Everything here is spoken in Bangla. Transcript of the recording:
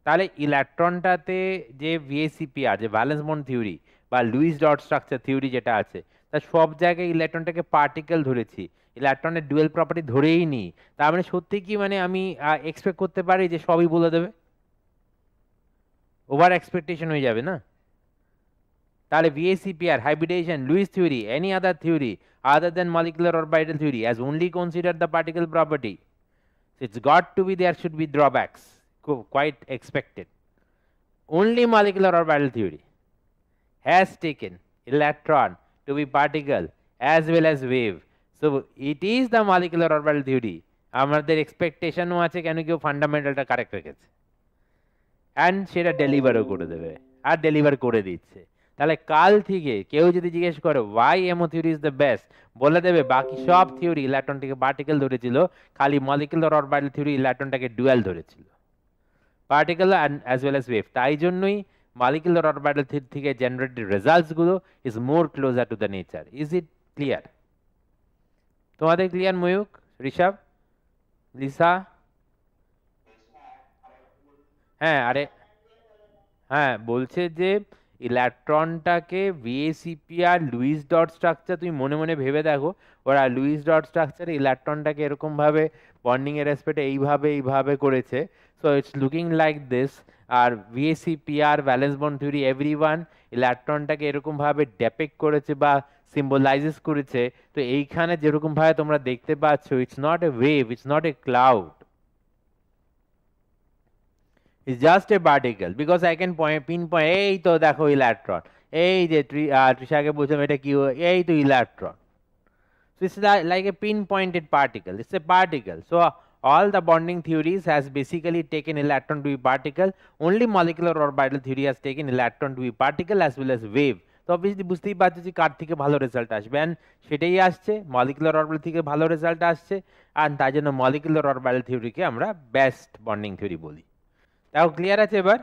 তাহলে ইলেকট্রনটাতে যে ভিএসিপিআর যে ভ্যালেন্স বন্ড থিওরি বা লুইস ডট স্ট্রাকচার থিওরি যেটা আছে, তা সব জায়গায় ইলেকট্রনটাকে পার্টিকেল ধরেছি, ইলেকট্রনের ডুয়েল প্রপার্টি ধরেই নিই। তার মানে সত্যি কি মানে আমি এক্সপেক্ট করতে পারি যে সবই বলে দেবে? ওভার এক্সপেকটেশন হয়ে যাবে না? তাহলে VSEPR, hybridization, Lewis theory, any other theory other than molecular orbital theory has only considered the particle property. So it's got to be, there should be drawbacks, quite expected. Only molecular orbital theory has taken electron to be particle as well as wave. So it is the molecular orbital theory. আমাদের এক্সপেকটেশনও আছে কেন কেউ ফান্ডামেন্টালটা কারেক্ট রেখেছে, অ্যান্ড সেটা ডেলিভারও করে দেবে, আর ডেলিভার করে দিচ্ছে। তাহলে কাল থেকে কেউ যদি জিজ্ঞেস করে why MO theory is the best, বলে দেবে বাকি সব থিওরি ইলেকট্রনটাকে পার্টিকেল ধরেছিল, খালি মলিকুলার অরবিটাল থিওরি ইলেকট্রনটাকে ডুয়াল ধরেছিল, particle and as well as wave. তাই জন্যই মলিকুলার অরবিটাল থিওরি থেকে জেনারেটেড রেজাল্টসগুলো is more closer to the nature. Is it clear? তোমাদের ক্লিয়ার? ময়ূক, ঋষভ, লিসা? হ্যাঁ, আরে হ্যাঁ, বলছে যে ইলেকট্রনটাকে ভিএসিপিআর লুইস ডট স্ট্রাকচার, তুমি মনে মনে ভেবে দেখো, ওরা লুইস ডট স্ট্রাকচারে ইলেকট্রনটাকে এরকমভাবে বন্ডিং এর রেসপেক্টে এইভাবে এইভাবে করেছে। So it's looking like this. আর VSEPR valence bond theory everyone ইলেকট্রনটাকে এরকমভাবে ডেপিক্ট করেছে বা সিম্বলাইজেস করেছে। তো এইখানে যেরকমভাবে তোমরা দেখতে পাচ্ছ, it's not a wave, it's not a cloud, is just a particle, because I can pinpoint এই তো দেখো ইলেকট্রন, এই যে তৃষাকে বলছিলাম এটা কি, এই তো electron. So it's like a pinpointed particle, it's a particle. So all the bonding theories has basically taken electron to be particle, only molecular orbital theory has taken electron to be particle as well as wave. তো অবভিয়াসলি বুঝতেই পারছো যে কার থেকে ভালো রেজাল্ট আসবে, অ্যান্ড সেটাই আসছে, মলিকুলার অরবিটাল থেকে ভালো রেজাল্ট আসছে, আর তাই জন্য মলিকুলার অরবিটাল থিওরিকে আমরা বেস্ট বন্ডিং থিওরি বলি। তাও ক্লিয়ার আছে এবার?